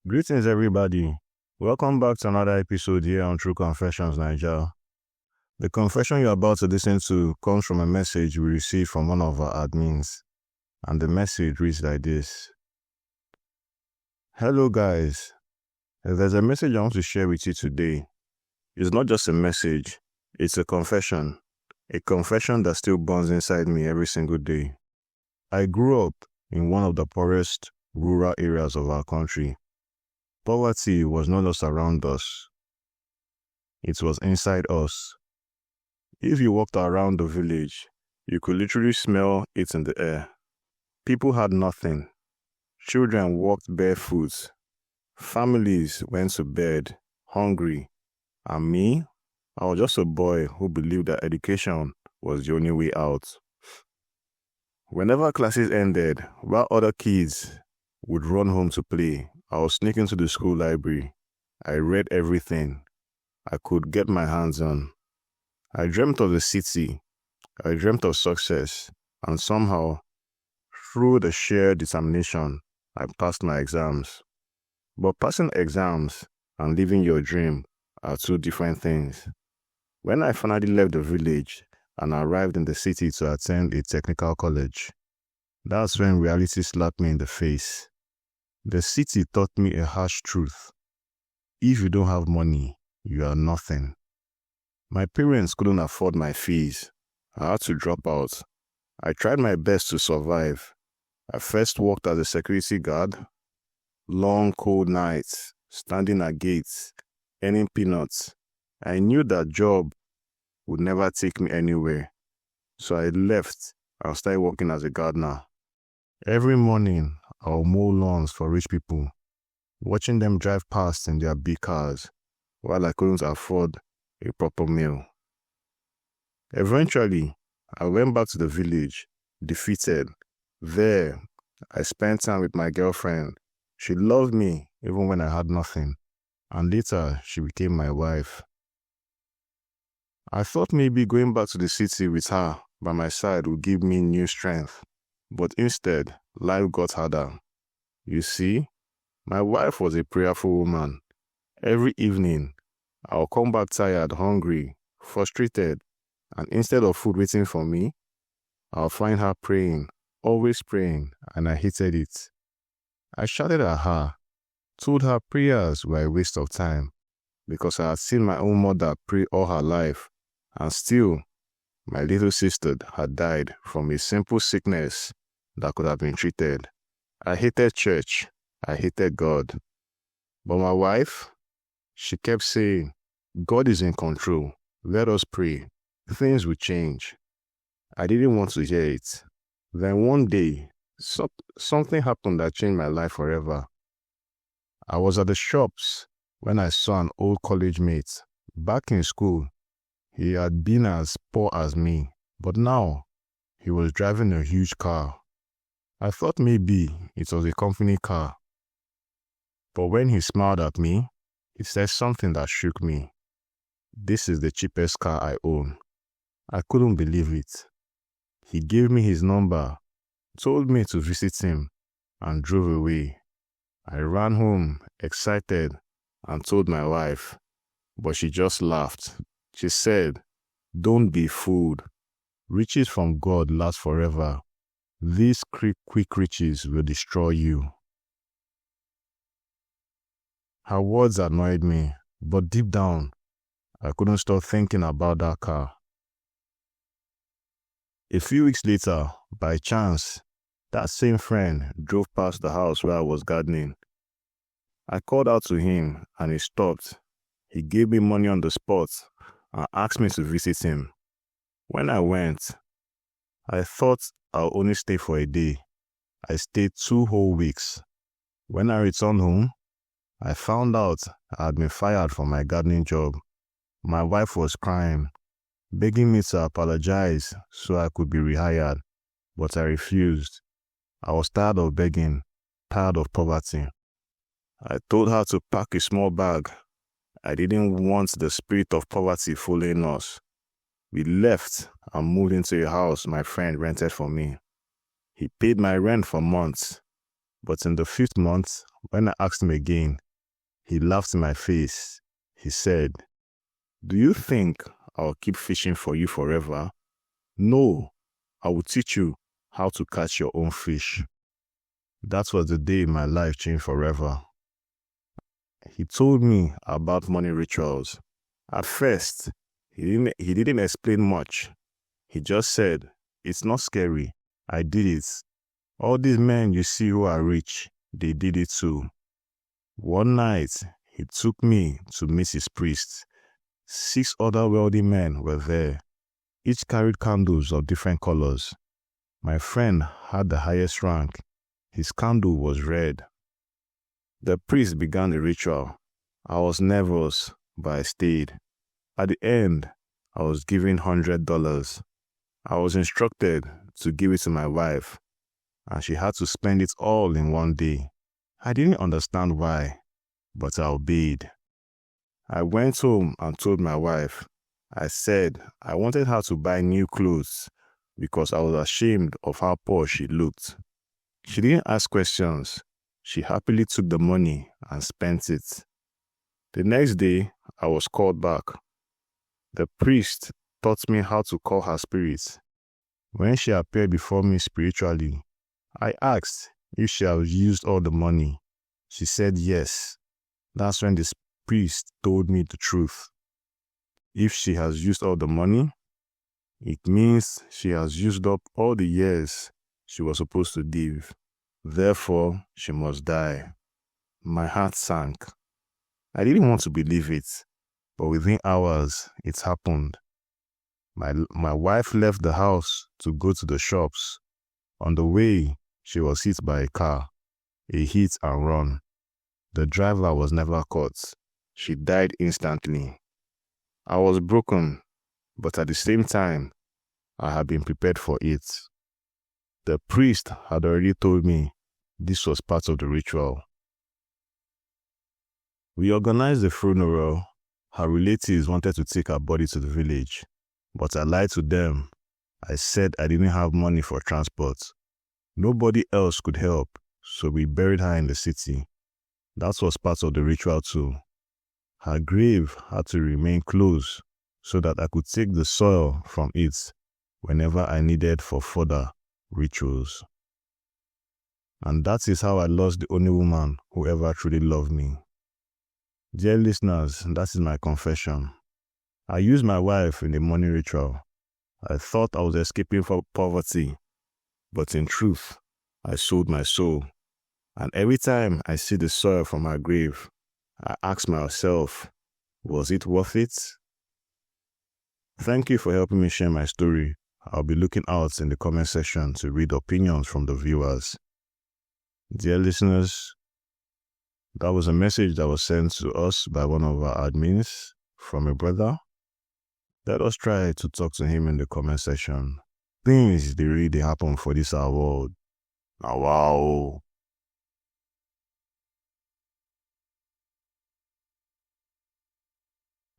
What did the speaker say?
Greetings, everybody. Welcome back to another episode here on True Confessions, Naija. The confession you're about to listen to comes from a message we received from one of our admins, and the message reads like this. Hello, guys. There's a message I want to share with you today. It's not just a message, it's a confession that still burns inside me every single day. I grew up in one of the poorest rural areas of our country. Poverty was not just around us, it was inside us. If you walked around the village, you could literally smell it in the air. People had nothing. Children walked barefoot. Families went to bed hungry. And me, I was just a boy who believed that education was the only way out. Whenever classes ended, while other kids would run home to play, I was sneaking to the school library. I read everything I could get my hands on. I dreamt of the city. I dreamt of success. And somehow, through the sheer determination, I passed my exams. But passing exams and living your dream are two different things. When I finally left the village and arrived in the city to attend a technical college, that's when reality slapped me in the face. The city taught me a harsh truth. If you don't have money, you are nothing. My parents couldn't afford my fees. I had to drop out. I tried my best to survive. I first worked as a security guard. Long, cold nights, standing at gates, earning peanuts. I knew that job would never take me anywhere. So I left and started working as a gardener. Every morning, I'll mow lawns for rich people, watching them drive past in their big cars, while I couldn't afford a proper meal. Eventually, I went back to the village, defeated. There, I spent time with my girlfriend. She loved me even when I had nothing, and later she became my wife. I thought maybe going back to the city with her by my side would give me new strength, but instead, life got harder. You see, my wife was a prayerful woman. Every evening, I'll come back tired, hungry, frustrated, and instead of food waiting for me, I'll find her praying, always praying, and I hated it. I shouted at her, told her prayers were a waste of time, because I had seen my own mother pray all her life, and still, my little sister had died from a simple sickness that could have been treated. I hated church. I hated God. But my wife, she kept saying, God is in control. Let us pray. Things will change. I didn't want to hear it. Then one day, something happened that changed my life forever. I was at the shops when I saw an old college mate. Back in school, he had been as poor as me, but now he was driving a huge car. I thought maybe it was a company car. But when he smiled at me, he said something that shook me. This is the cheapest car I own. I couldn't believe it. He gave me his number, told me to visit him, and drove away. I ran home, excited, and told my wife, but she just laughed. She said, "Don't be fooled. Riches from God last forever. These quick riches will destroy you." Her words annoyed me, but deep down, I couldn't stop thinking about that car. A few weeks later, by chance, that same friend drove past the house where I was gardening. I called out to him and he stopped. He gave me money on the spot and asked me to visit him. When I went, I thought I'll only stay for a day. I stayed 2 whole weeks. When I returned home, I found out I had been fired from my gardening job. My wife was crying, begging me to apologize so I could be rehired, but I refused. I was tired of begging, tired of poverty. I told her to pack a small bag. I didn't want the spirit of poverty following us. We left and moved into a house my friend rented for me. He paid my rent for months. But in the 5th month, when I asked him again, he laughed in my face. He said, "Do you think I'll keep fishing for you forever? No, I will teach you how to catch your own fish." That was the day my life changed forever. He told me about money rituals. At first, he didn't explain much. He just said, "It's not scary. I did it. All these men you see who are rich, they did it too." One night, he took me to meet his priest. 6 other wealthy men were there. Each carried candles of different colors. My friend had the highest rank. His candle was red. The priest began the ritual. I was nervous, but I stayed. At the end, I was given $100. I was instructed to give it to my wife, and she had to spend it all in one day. I didn't understand why, but I obeyed. I went home and told my wife. I said I wanted her to buy new clothes because I was ashamed of how poor she looked. She didn't ask questions. She happily took the money and spent it. The next day, I was called back. The priest taught me how to call her spirit. When she appeared before me spiritually, I asked if she had used all the money. She said yes. That's when the priest told me the truth. If she has used all the money, it means she has used up all the years she was supposed to live. Therefore, she must die. My heart sank. I didn't want to believe it, but within hours, it happened. My wife left the house to go to the shops. On the way, she was hit by a car, a hit and run. The driver was never caught. She died instantly. I was broken, but at the same time, I had been prepared for it. The priest had already told me this was part of the ritual. We organized the funeral. Her relatives wanted to take her body to the village, but I lied to them. I said I didn't have money for transport. Nobody else could help, so we buried her in the city. That was part of the ritual too. Her grave had to remain closed so that I could take the soil from it whenever I needed for further rituals. And that is how I lost the only woman who ever truly loved me. Dear listeners, that is my confession. I used my wife in the money ritual. I thought I was escaping from poverty, but in truth, I sold my soul. And every time I see the soil from her grave, I ask myself, was it worth it? Thank you for helping me share my story. I'll be looking out in the comment section to read opinions from the viewers. Dear listeners, that was a message that was sent to us by one of our admins from a brother. Let us try to talk to him in the comment section. Things they really happen for this our world. Now, wow.